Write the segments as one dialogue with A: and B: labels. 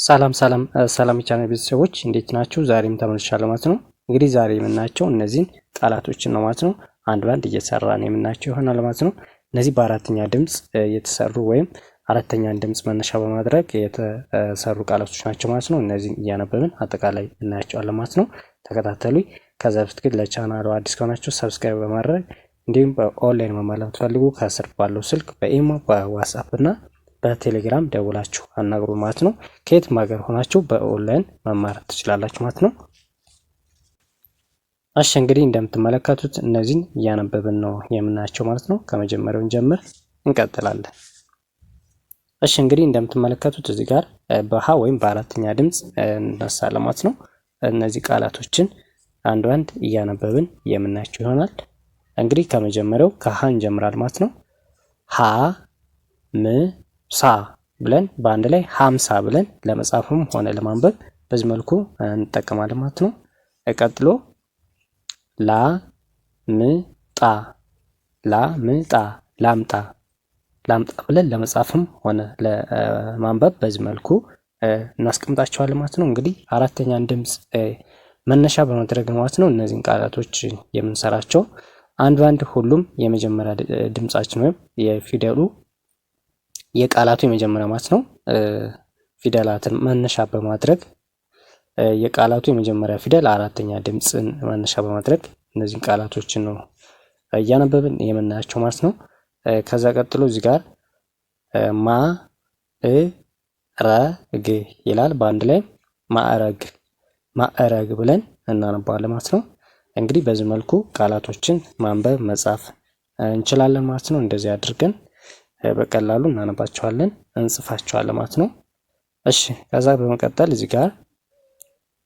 A: ሰላም የቻናል ቤተሰቦች እንዴት ናችሁ? ዛሬም ተመልሻለሁ ማለት ነው። እንግዲህ ዛሬ የምናያቸው እነዚህን ቃላቶችን ነው ማለት ነው። አንድ ባንድ እየሰራን የምናያቸው ይሆናል ማለት ነው። እነዚህ በአራተኛ ድምጽ የተሰሩ ወይም አራተኛን ድምጽ መነሻ በማድረግ የተሰሩ ቃላቶች ናቸው ማለት ነው። እነዚህን እያነበብን አጠቃላይ እናያቸዋለን ማለት ነው። ተከታተሉኝ። ከዛ በፊት ግን ለቻናሉ አዲስ ከሆናችሁ ሰብስክራይብ በማድረግ እንዲሁም በኦንላይን መማር ለምትፈልጉ ከስር ባለው ስልክ በኢሞ በዋትስአፕ እና በቴሌግራም ደውላችሁ አናግሩ ማለት ነው። ከየትም ሀገር ሆናችሁ በኦንላይን መማር ትችላላችሁ ማለት ነው። እሺ እንግዲህ እንደምትመለከቱት እነዚህን እያነበብን ነው የምናያቸው ማለት ነው። ከመጀመሪያው ጀምር እንቀጥላለን። እሺ እንግዲህ እንደምትመለከቱት እዚህ ጋር በሃ ወይም በአራተኛ ድምጽ እንነሳለን ማለት ነው። እነዚህ ቃላቶችን አንድ ባንድ እያነበብን የምናያቸው ይሆናል። እንግዲህ ከመጀመሪያው ከሃ እንጀምራለን ማለት ነው። ሃ ም ሳ ብለን በአንድ ላይ 50 ብለን ለመጻፍም ሆነ ለማንበብ በዚህ መልኩ እንጠቀማለን ማለት ነው። ቀጥሎ ላ ም ጣ ላምጣ ብለን ለመጻፍም ሆነ ለማንበብ በዚህ መልኩ እናስቀምጣቸዋለን ማለት ነው። እንግዲህ አራተኛን ድምጽ መነሻ በማድረግ ማለት ነው እነዚህን ቃላቶች የምንሰራቸው አንድ ባንድ ሁሉም የመጀመሪያ ድምጻችን ወይም የፊደሉ የቃላቱ የመጀመሪያ ማለት ነው ፊደላትን መነሻ በማድረግ የቃላቱ የመጀመሪያ ፊደል አራተኛ ድምጽን መነሻ በማድረግ እነዚህን ቃላቶችን ነው እያነበብን የምናያቸው ማለት ነው። ከዛ ቀጥሎ እዚህ ጋር ማ ረግ ይላል። በአንድ ላይ ማዕረግ ብለን እናነባዋለን ማለት ነው። እንግዲህ በዚህ መልኩ ቃላቶችን ማንበብ መጻፍ እንችላለን ማለት ነው። እንደዚህ አድርገን በቀላሉ እናነባቸዋለን እንጽፋቸዋለን ማለት ነው። እሺ ከዛ በመቀጠል እዚህ ጋር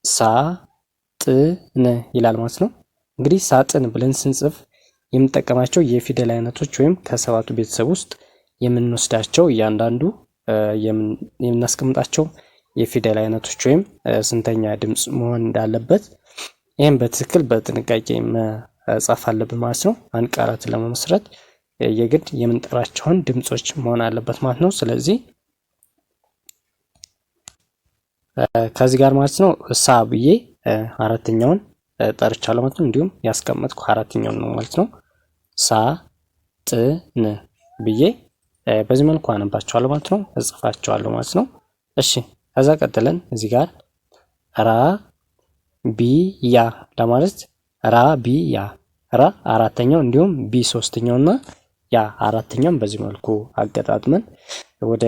A: ሳጥን ይላል ማለት ነው። እንግዲህ ሳጥን ብለን ስንጽፍ የምንጠቀማቸው የፊደል አይነቶች ወይም ከሰባቱ ቤተሰብ ውስጥ የምንወስዳቸው እያንዳንዱ የምናስቀምጣቸው የፊደል አይነቶች ወይም ስንተኛ ድምጽ መሆን እንዳለበት ይህም በትክክል በጥንቃቄ መጻፍ አለብን ማለት ነው። አንድ ቃላትን ለመመስረት የግድ የምንጠራቸውን ድምጾች መሆን አለበት ማለት ነው። ስለዚህ ከዚህ ጋር ማለት ነው ሳ ብዬ አራተኛውን ጠርቻለሁ ማለት ነው። እንዲሁም ያስቀመጥኩ አራተኛውን ነው ማለት ነው። ሳ ጥ ን ብዬ በዚህ መልኩ አነባቸዋለሁ ማለት ነው። እጽፋቸዋለሁ ማለት ነው። እሺ ከዛ ቀጥለን እዚህ ጋር ራ ቢ ያ ለማለት ራ ቢ ያ ራ አራተኛው እንዲሁም ቢ ሶስተኛውና ያ አራተኛም በዚህ መልኩ አገጣጥመን ወደ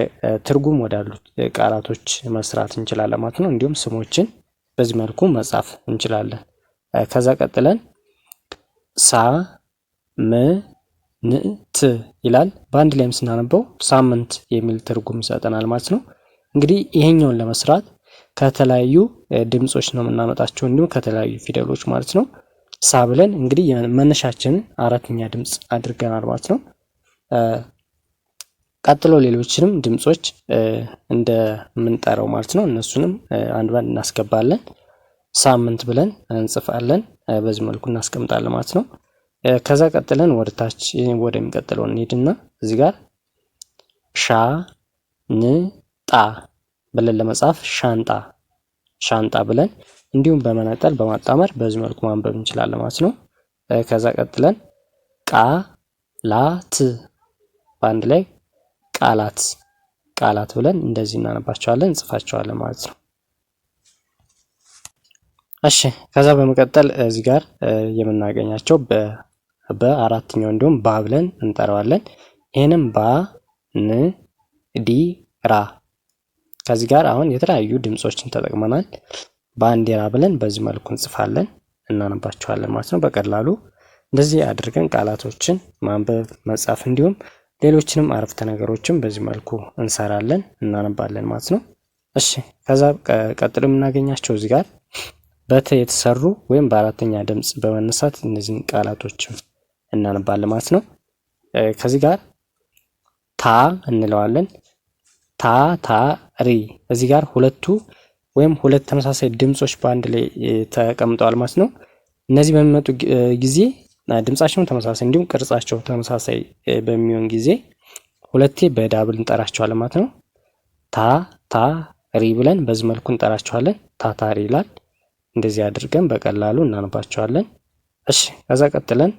A: ትርጉም ወዳሉት ቃላቶች መስራት እንችላለን ማለት ነው። እንዲሁም ስሞችን በዚህ መልኩ መጻፍ እንችላለን። ከዛ ቀጥለን ሳ ም ን ት ይላል። በአንድ ላይም ስናነበው ሳምንት የሚል ትርጉም ይሰጠናል ማለት ነው። እንግዲህ ይሄኛውን ለመስራት ከተለያዩ ድምጾች ነው የምናመጣቸው እንዲሁም ከተለያዩ ፊደሎች ማለት ነው። ሳ ብለን እንግዲህ መነሻችንን አራተኛ ድምጽ አድርገናል ማለት ነው። ቀጥሎ ሌሎችንም ድምጾች እንደምንጠራው ማለት ነው እነሱንም አንድ ባንድ እናስገባለን። ሳምንት ብለን እንጽፋለን። በዚህ መልኩ እናስቀምጣለን ማለት ነው። ከዛ ቀጥለን ወደ ታች ወደሚቀጥለው እንሄድና እዚህ ጋር ሻ ን ጣ ብለን ለመጻፍ ሻንጣ ብለን እንዲሁም በመነጠል በማጣመር በዚህ መልኩ ማንበብ እንችላለን ማለት ነው። ከዛ ቀጥለን ቃላት በአንድ ላይ ቃላት ብለን እንደዚህ እናነባቸዋለን እንጽፋቸዋለን ማለት ነው። እሺ ከዛ በመቀጠል እዚህ ጋር የምናገኛቸው በአራተኛው እንዲሁም ባ ብለን እንጠራዋለን። ይሄንም ባ ን ዲ ራ ከዚህ ጋር አሁን የተለያዩ ድምጾችን ተጠቅመናል። ባንዲራ ብለን በዚህ መልኩ እንጽፋለን እናነባቸዋለን ማለት ነው። በቀላሉ እንደዚህ አድርገን ቃላቶችን ማንበብ መጻፍ እንዲሁም ሌሎችንም አረፍተ ነገሮችን በዚህ መልኩ እንሰራለን እናነባለን ማለት ነው። እሺ ከዛ ቀጥሎ የምናገኛቸው እዚህ ጋር በት የተሰሩ ወይም በአራተኛ ድምጽ በመነሳት እነዚህን ቃላቶችን እናነባለን ማለት ነው። ከዚህ ጋር ታ እንለዋለን። ታታሪ እዚህ ጋር ሁለቱ ወይም ሁለት ተመሳሳይ ድምጾች በአንድ ላይ ተቀምጠዋል ማለት ነው። እነዚህ በሚመጡ ጊዜ ድምጻቸው ተመሳሳይ እንዲሁም ቅርጻቸው ተመሳሳይ በሚሆን ጊዜ ሁለቴ በዳብል እንጠራቸዋለን ማለት ነው። ሪ ብለን በዚህ መልኩ እንጠራቸዋለን። ታታሪ ይላል። እንደዚህ አድርገን በቀላሉ እናነባቸዋለን። እሺ ከዛ ቀጥለን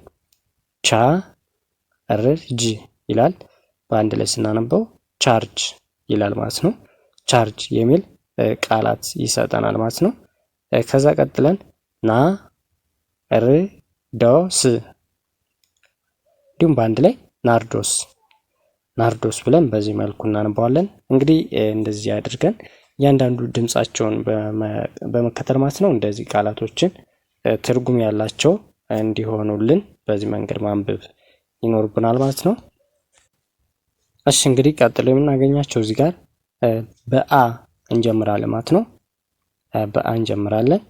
A: ቻርጅ ይላል። በአንድ ላይ ስናነበው ቻርጅ ይላል ማለት ነው። ቻርጅ የሚል ቃላት ይሰጠናል ማለት ነው። ከዛ ቀጥለን ናርዶስ እንዲሁም በአንድ ላይ ናርዶስ ብለን በዚህ መልኩ እናነባዋለን። እንግዲህ እንደዚህ አድርገን እያንዳንዱ ድምጻቸውን በመከተል ማለት ነው እንደዚህ ቃላቶችን ትርጉም ያላቸው እንዲሆኑልን በዚህ መንገድ ማንበብ ይኖርብናል ማለት ነው። እሺ እንግዲህ ቀጥሎ የምናገኛቸው እዚህ ጋር በአ እንጀምራለን ማለት ነው። በአ እንጀምራለን።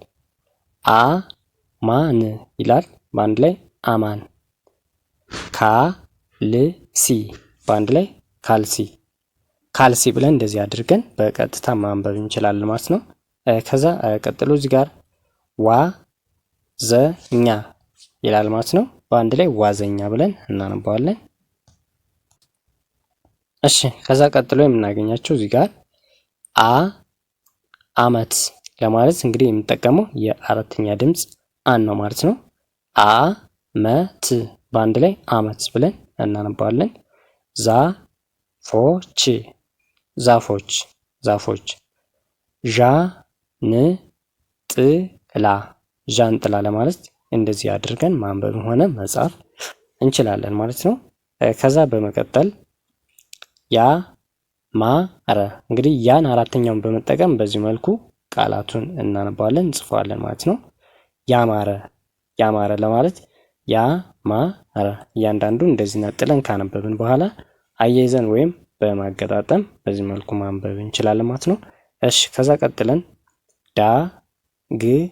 A: አማን ይላል። በአንድ ላይ አማን። ካልሲ በአንድ ላይ ካልሲ ብለን እንደዚህ አድርገን በቀጥታ ማንበብ እንችላለን ማለት ነው። ከዛ ቀጥሎ እዚህ ጋር ዋዘኛ ይላል ማለት ነው። በአንድ ላይ ዋዘኛ ብለን እናነባዋለን። እሺ ከዛ ቀጥሎ የምናገኛቸው እዚህ ጋር አመት ለማለት እንግዲህ የምንጠቀመው የአራተኛ ድምጽ አን ነው ማለት ነው። አመት በአንድ ላይ አመት ብለን እናነባዋለን። ዛፎች ዣንጥላ ለማለት እንደዚህ አድርገን ማንበብ ሆነ መጻፍ እንችላለን ማለት ነው። ከዛ በመቀጠል ያማረ እንግዲህ ያን አራተኛውን በመጠቀም በዚህ መልኩ ቃላቱን እናነባዋለን እንጽፈዋለን ማለት ነው። ያማረ ለማለት ያማረ እያንዳንዱ እንደዚህ ነጥለን ካነበብን በኋላ አያይዘን ወይም በማገጣጠም በዚህ መልኩ ማንበብ እንችላለን ማለት ነው። እሺ ከዛ ቀጥለን ዳግመኛ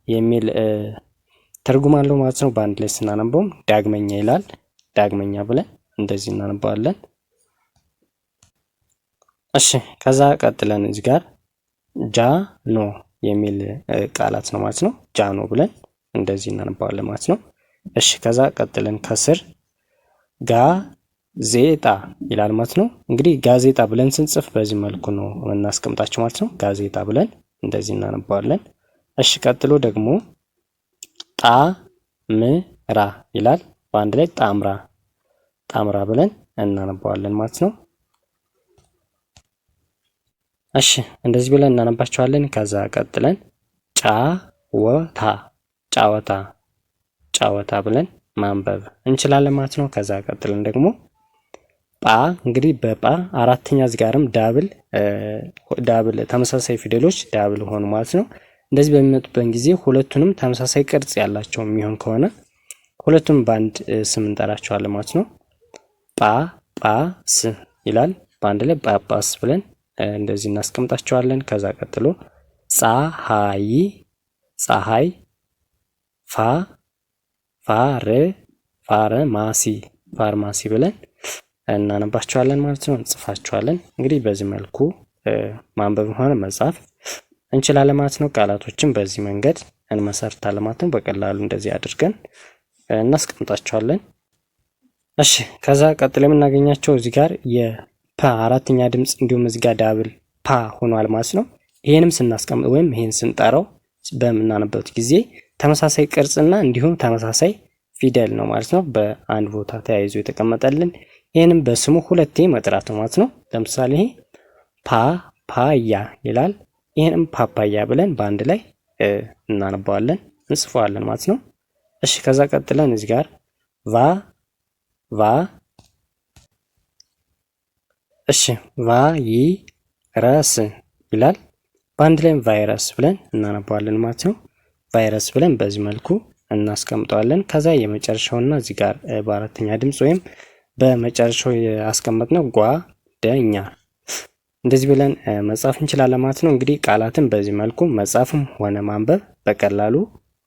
A: የሚል ትርጉም አለው ማለት ነው። በአንድ ላይ ስናነበውም ዳግመኛ ይላል። ዳግመኛ ብለን እንደዚህ እናነባዋለን። እሺ ከዛ ቀጥለን እዚህ ጋር ጃኖ የሚል ቃላት ነው ማለት ነው። ጃኖ ብለን እንደዚህ እናነባዋለን ማለት ነው። እሺ ከዛ ቀጥለን ከስር ጋዜጣ ይላል ማለት ነው። እንግዲህ ጋዜጣ ብለን ስንጽፍ በዚህ መልኩ ነው እናስቀምጣቸው ማለት ነው። ጋዜጣ ብለን እንደዚህ እናነባዋለን። እሺ ቀጥሎ ደግሞ ጣምራ ይላል። በአንድ ላይ ጣምራ ብለን እናነባዋለን ማለት ነው። እሺ እንደዚህ ብለን እናነባቸዋለን። ከዛ ቀጥለን ጫወታ ብለን ማንበብ እንችላለን ማለት ነው። ከዛ ቀጥለን ደግሞ እንግዲህ በጳ አራተኛ እዚህ ጋርም ዳብል ተመሳሳይ ፊደሎች ዳብል ሆኑ ማለት ነው። እንደዚህ በሚመጡበት ጊዜ ሁለቱንም ተመሳሳይ ቅርጽ ያላቸው የሚሆን ከሆነ ሁለቱም በአንድ ስም እንጠራቸዋለን ማለት ነው። ጳጳስ ይላል። በአንድ ላይ ጳጳስ ብለን እንደዚህ እናስቀምጣቸዋለን። ከዛ ቀጥሎ ፀሐይ ፋርማሲ ብለን እናነባቸዋለን ማለት ነው። እንጽፋቸዋለን። እንግዲህ በዚህ መልኩ ማንበብ ሆነ መጻፍ እንችላለን ማለት ነው። ቃላቶችን በዚህ መንገድ እንመሰርታለን ማለት ነው። በቀላሉ እንደዚህ አድርገን እናስቀምጣቸዋለን። እሺ ከዛ ቀጥሎ የምናገኛቸው እዚህ ጋር የፓ አራተኛ ድምጽ እንዲሁም እዚህ ጋር ዳብል ፓ ሆኗል ማለት ነው። ይሄንም ስናስቀምጥ ወይም ይሄን ስንጠራው በምናነበበት ጊዜ ተመሳሳይ ቅርጽና እንዲሁም ተመሳሳይ ፊደል ነው ማለት ነው። በአንድ ቦታ ተያይዞ የተቀመጠልን ይሄንም በስሙ ሁለቴ መጥራት ነው ማለት ነው። ለምሳሌ ይሄ ፓፓያ ይላል። ይሄንም ፓፓያ ብለን በአንድ ላይ እናነባዋለን እንጽፈዋለን ማለት ነው። እሺ ከዛ ቀጥለን እዚህ ጋር ቫይረስ ይላል። በአንድ ላይ ቫይረስ ብለን እናነባዋለን ማለት ነው። ቫይረስ ብለን በዚህ መልኩ እናስቀምጠዋለን። ከዛ የመጨረሻውና እዚህ ጋር በአራተኛ ድምጽ ወይም በመጨረሻው ያስቀመጥነው ጓደኛ እንደዚህ ብለን መጻፍ እንችላለን ማለት ነው። እንግዲህ ቃላትን በዚህ መልኩ መጻፍም ሆነ ማንበብ በቀላሉ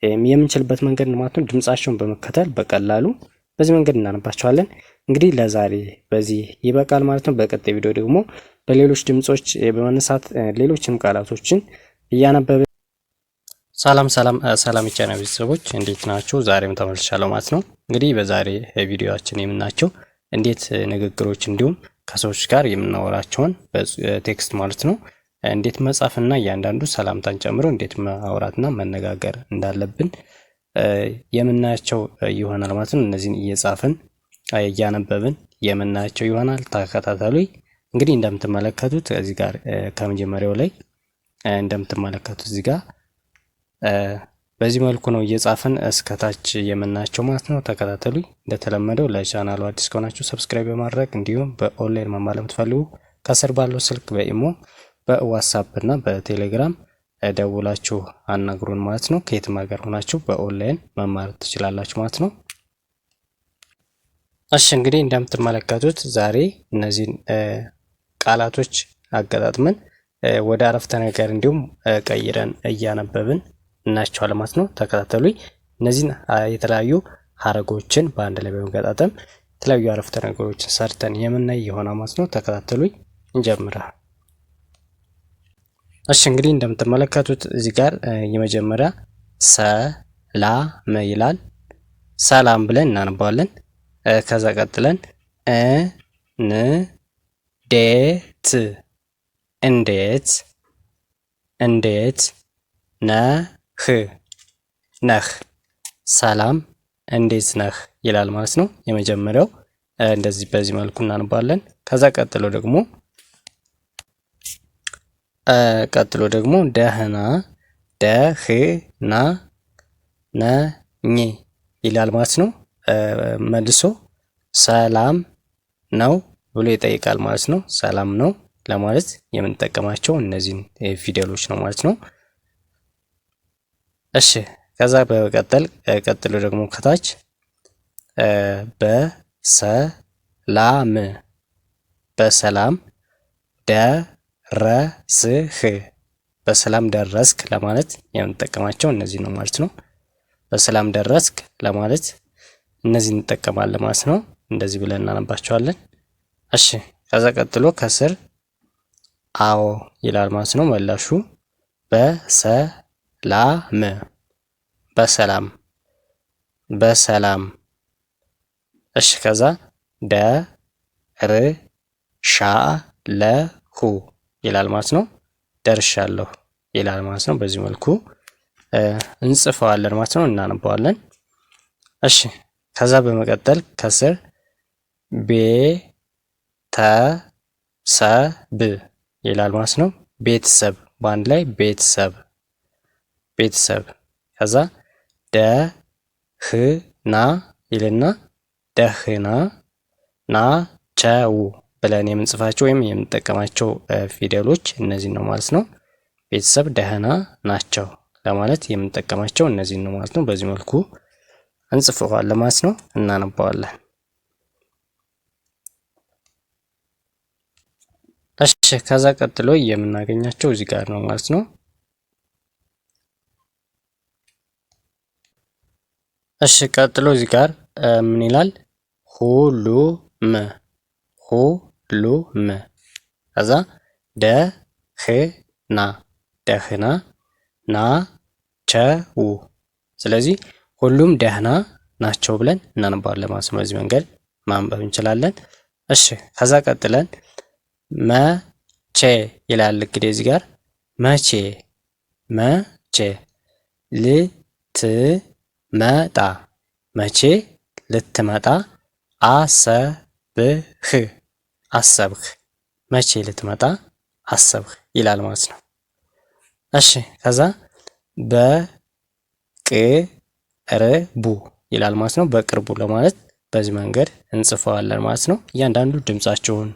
A: የምንችልበት መንገድ ነው ማለት ነው። ድምጻቸውን በመከተል በቀላሉ በዚህ መንገድ እናነባቸዋለን። እንግዲህ ለዛሬ በዚህ ይበቃል ማለት ነው። በቀጣይ ቪዲዮ ደግሞ በሌሎች ድምጾች በመነሳት ሌሎችንም ቃላቶችን እያነበበ ሰላም የቻናል ቤተሰቦች እንዴት ናቸው? ዛሬም ተመልሻለሁ ማለት ነው። እንግዲህ በዛሬ ቪዲዮአችን የምናቸው እንዴት ንግግሮች እንዲሁም ከሰዎች ጋር የምናወራቸውን በቴክስት ማለት ነው እንዴት መጻፍና እያንዳንዱ ሰላምታን ጨምሮ እንዴት ማውራትና መነጋገር እንዳለብን የምናያቸው ይሆናል ማለት ነው። እነዚህን እየጻፍን እያነበብን የምናያቸው ይሆናል። ተከታተሉኝ። እንግዲህ እንደምትመለከቱት እዚህ ጋር ከመጀመሪያው ላይ እንደምትመለከቱት እዚህ ጋር በዚህ መልኩ ነው እየጻፍን እስከታች የምናያቸው ማለት ነው። ተከታተሉኝ። እንደተለመደው ለቻናሉ አዲስ ከሆናችሁ ሰብስክራይብ በማድረግ እንዲሁም በኦንላይን መማር ለምትፈልጉ ከስር ባለው ስልክ በኢሞ በዋትስአፕ እና በቴሌግራም ደውላችሁ አናግሩን ማለት ነው። ከየትም ሀገር ሆናችሁ በኦንላይን መማር ትችላላችሁ ማለት ነው። እሺ እንግዲህ እንደምትመለከቱት ዛሬ እነዚህን ቃላቶች አገጣጥመን ወደ አረፍተ ነገር እንዲሁም ቀይረን እያነበብን እናያቸዋለን ማለት ነው። ተከታተሉኝ። እነዚህን የተለያዩ ሀረጎችን በአንድ ላይ በመገጣጠም የተለያዩ አረፍተ ነገሮችን ሰርተን የምናይ ይሆናል ማለት ነው። ተከታተሉኝ። እንጀምራለን። እሺ እንግዲህ እንደምትመለከቱት እዚህ ጋር የመጀመሪያ ሰላም ይላል። ሰላም ብለን እናነባዋለን። ከዛ ቀጥለን እንዴት እንዴት እንዴት ነህ ሰላም እንዴት ነህ ይላል ማለት ነው። የመጀመሪያው እንደዚህ በዚህ መልኩ እናነባለን። ከዛ ቀጥሎ ደግሞ ደህና ነኝ ይላል ማለት ነው። መልሶ ሰላም ነው ብሎ ይጠይቃል ማለት ነው። ሰላም ነው ለማለት የምንጠቀማቸው እነዚህን ፊደሎች ነው ማለት ነው። እሺ ከዛ በመቀጠል ቀጥሎ ደግሞ ከታች በሰላም ደረስህ በሰላም ደረስክ ለማለት የምንጠቀማቸው እነዚህ ነው ማለት ነው። በሰላም ደረስክ ለማለት እነዚህ እንጠቀማለን ማለት ነው። እንደዚህ ብለን እናነባቸዋለን። እሺ ከዛ ቀጥሎ ከስር አዎ ይላል ማለት ነው። መላሹ በሰላም። እሺ ከዛ ደርሻለሁ ይላል ማለት ነው። ደርሻለሁ ይላል ማለት ነው። በዚህ መልኩ እንጽፈዋለን ማለት ነው። እናነባዋለን። እሺ ከዛ በመቀጠል ከስር ቤተሰብ ይላል ማለት ነው። ቤተሰብ በአንድ ላይ ቤተሰብ። ከዛ ደህና ይልና ደህና ናቸው ብለን የምንጽፋቸው ወይም የምንጠቀማቸው ፊደሎች እነዚህ ነው ማለት ነው። ቤተሰብ ደህና ናቸው ለማለት የምንጠቀማቸው እነዚህ ነው ማለት ነው። በዚህ መልኩ እንጽፈዋለን ማለት ነው። እናነባዋለን። እሺ ከዛ ቀጥሎ የምናገኛቸው እዚህ ጋር ነው ማለት ነው። እሺ ቀጥሎ እዚህ ጋር ምን ይላል? ሁሉም ከዛ ደህና ናቸው። ስለዚህ ሁሉም ደህና ናቸው ብለን እናነባዋለን ማለት ነው። በዚህ መንገድ ማንበብ እንችላለን። እሺ ከዛ ቀጥለን መቼ ይላል። እንግዲህ እዚህ ጋር መቼ ልትመጣ አሰብህ መቼ ልትመጣ አሰብህ ይላል ማለት ነው። እሺ ከዛ በቅርቡ ይላል ማለት ነው። በቅርቡ ለማለት በዚህ መንገድ እንጽፈዋለን ማለት ነው። እያንዳንዱ ድምጻቸውን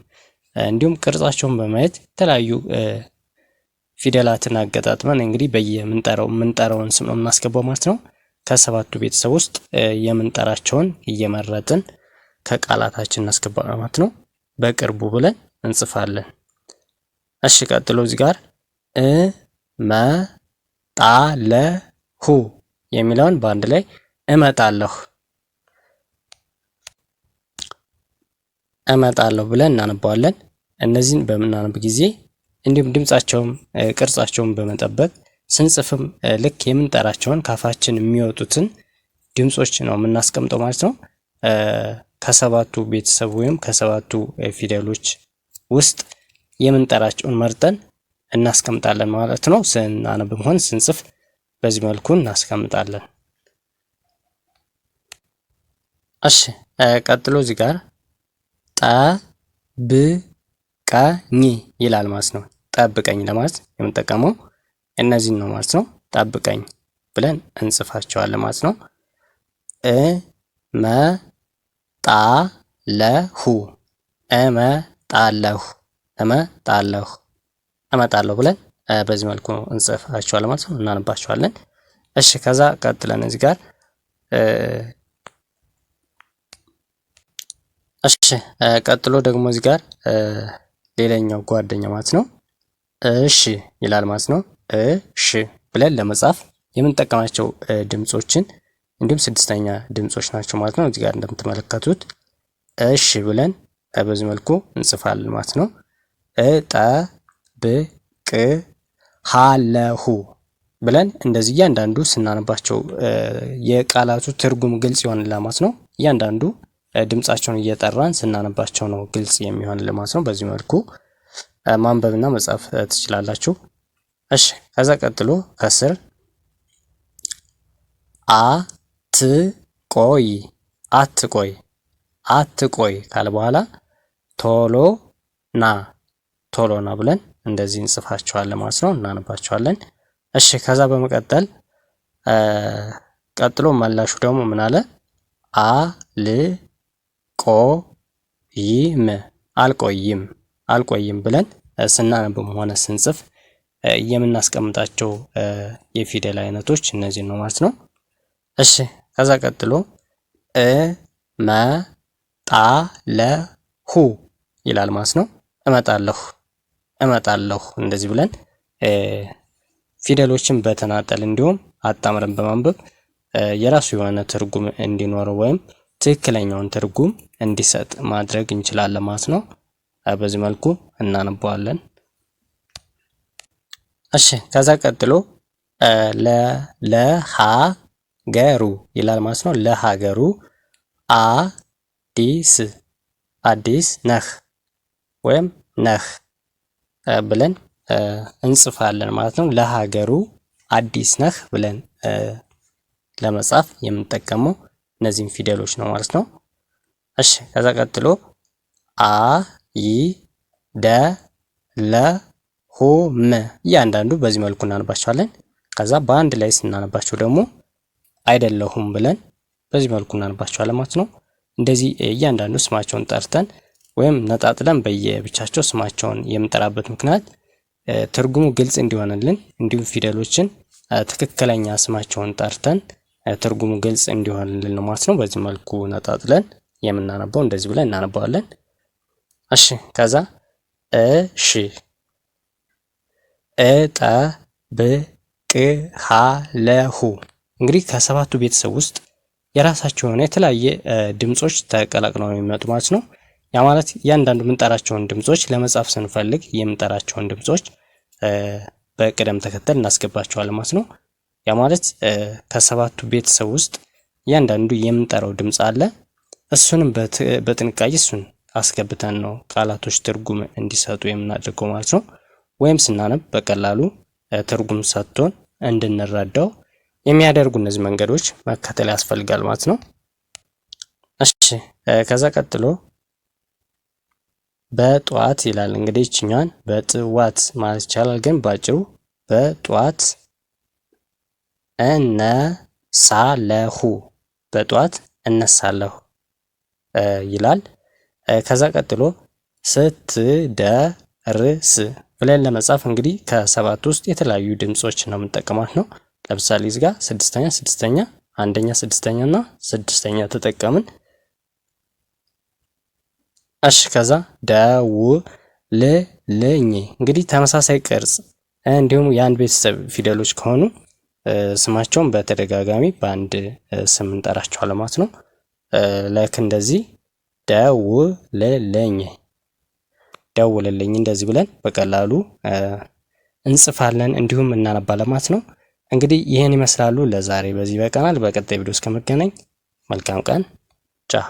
A: እንዲሁም ቅርጻቸውን በማየት የተለያዩ ፊደላትን አገጣጥመን እንግዲህ የምንጠራውን ስም ነው የምናስገባው ማለት ነው። ከሰባቱ ቤተሰብ ውስጥ የምንጠራቸውን እየመረጥን ከቃላታችን እናስገባለን ማለት ነው። በቅርቡ ብለን እንጽፋለን። እሺ ቀጥሎ እዚህ ጋር እመጣለሁ የሚለውን በአንድ ላይ እመጣለሁ ብለን እናነባዋለን። እነዚህን በምናነብ ጊዜ እንዲሁም ድምጻቸውን ቅርጻቸውን በመጠበቅ ስንጽፍም ልክ የምንጠራቸውን ካፋችን የሚወጡትን ድምጾች ነው የምናስቀምጠው ማለት ነው። ከሰባቱ ቤተሰብ ወይም ከሰባቱ ፊደሎች ውስጥ የምንጠራቸውን መርጠን እናስቀምጣለን ማለት ነው። ስናነብም ሆነ ስንጽፍ በዚህ መልኩ እናስቀምጣለን። እሺ ቀጥሎ እዚህ ጋር ጠብቀኝ ይላል ማለት ነው። ጠብቀኝ ለማለት የምንጠቀመው እነዚህን ነው ማለት ነው። ጠብቀኝ ብለን እንጽፋቸዋለን ማለት ነው። እመጣለሁ ብለን በዚህ መልኩ እንጽፋቸዋለን ማለት ነው። እናነባቸዋለን። እሺ ከዛ ቀጥለን እዚህ ጋር እሺ ቀጥሎ ደግሞ እዚህ ጋር ሌላኛው ጓደኛ ማለት ነው እሺ ይላል ማለት ነው። እሺ ብለን ለመጻፍ የምንጠቀማቸው ድምጾችን እንዲሁም ስድስተኛ ድምጾች ናቸው ማለት ነው። እዚህ ጋር እንደምትመለከቱት እሺ ብለን በዚህ መልኩ እንጽፋለን ማለት ነው። እጠብቅሃለሁ ብለን እንደዚህ እያንዳንዱ ስናነባቸው የቃላቱ ትርጉም ግልጽ ይሆንልናል ማለት ነው። እያንዳንዱ ድምጻቸውን እየጠራን ስናነባቸው ነው ግልጽ የሚሆንልን ማለት ነው። በዚህ መልኩ ማንበብና መጻፍ ትችላላችሁ። እሺ ከዛ ቀጥሎ ከስር አትቆይ ካለ በኋላ ቶሎ ና ብለን እንደዚህ እንጽፋቸዋለን ማለት ነው። እናነባቸዋለን። እሺ ከዛ በመቀጠል ቀጥሎ መላሹ ደግሞ ምን አለ? አልቆይም ብለን ስናነብም ሆነ ስንጽፍ የምናስቀምጣቸው የፊደል አይነቶች እነዚህ ነው ማለት ነው። እሺ ከዛ ቀጥሎ እመጣለሁ ይላል ማለት ነው። እመጣለሁ እንደዚህ ብለን ፊደሎችን በተናጠል እንዲሁም አጣምረን በማንበብ የራሱ የሆነ ትርጉም እንዲኖረው ወይም ትክክለኛውን ትርጉም እንዲሰጥ ማድረግ እንችላለን ማለት ነው። በዚህ መልኩ እናነባዋለን። እሺ ከዛ ቀጥሎ ለሀገሩ ይላል ማለት ነው። ለሀገሩ አዲስ ነህ ወይም ነህ ብለን እንጽፋለን ማለት ነው። ለሀገሩ አዲስ ነህ ብለን ለመጻፍ የምንጠቀመው እነዚህን ፊደሎች ነው ማለት ነው። እሺ ከዛ ቀጥሎ አይደለሁም እያንዳንዱ በዚህ መልኩ እናነባቸዋለን። ከዛ በአንድ ላይ ስናነባቸው ደግሞ አይደለሁም ብለን በዚህ መልኩ እናነባቸዋለን ማለት ነው። እንደዚህ እያንዳንዱ ስማቸውን ጠርተን ወይም ነጣጥለን በየብቻቸው ስማቸውን የምንጠራበት ምክንያት ትርጉሙ ግልጽ እንዲሆንልን እንዲሁም ፊደሎችን ትክክለኛ ስማቸውን ጠርተን ትርጉሙ ግልጽ እንዲሆንልን ነው ማለት ነው። በዚህ መልኩ ነጣጥለን የምናነባው እንደዚህ ብለን እናነባዋለን። እሺ ከዛ እሺ እጠብቅሃለሁ እንግዲህ ከሰባቱ ቤተሰብ ውስጥ የራሳቸው የሆነ የተለያየ ድምጾች ተቀላቅለው ነው የሚመጡ ማለት ነው። ያ ማለት እያንዳንዱ የምንጠራቸውን ድምጾች ለመጻፍ ስንፈልግ የምንጠራቸውን ድምጾች በቅደም ተከተል እናስገባቸዋለን ማለት ነው። ያ ማለት ከሰባቱ ቤተሰብ ውስጥ እያንዳንዱ የምንጠራው ድምጽ አለ። እሱንም በጥንቃቄ እሱን አስገብተን ነው ቃላቶች ትርጉም እንዲሰጡ የምናደርገው ማለት ነው። ወይም ስናነብ በቀላሉ ትርጉም ሰጥቶን እንድንረዳው የሚያደርጉ እነዚህ መንገዶች መከተል ያስፈልጋል ማለት ነው። እሺ ከዛ ቀጥሎ በጧት ይላል። እንግዲህ እችኛዋን በጥዋት ማለት ይቻላል፣ ግን ባጭሩ በጧት እነሳለሁ በጧት እነሳለሁ ይላል። ከዛ ቀጥሎ ስትደርስ ብለን ለመጻፍ እንግዲህ ከሰባት ውስጥ የተለያዩ ድምጾች ነው የምንጠቀማት ነው። ለምሳሌ እዚህ ጋር ስድስተኛ፣ አንደኛ፣ ስድስተኛ እና ስድስተኛ ተጠቀምን። እሺ ከዛ ደውልልኝ እንግዲህ ተመሳሳይ ቅርጽ እንዲሁም የአንድ ቤተሰብ ፊደሎች ከሆኑ ስማቸውን በተደጋጋሚ በአንድ ስም እንጠራቸዋለን ማለት ነው። ላይክ እንደዚህ ደውልልኝ እንደዚህ ብለን በቀላሉ እንጽፋለን እንዲሁም እናነባለን ማለት ነው። እንግዲህ ይህን ይመስላሉ። ለዛሬ በዚህ በቀናል። በቀጣይ ቪዲዮ እስከመገናኝ መልካም ቀን ቻው።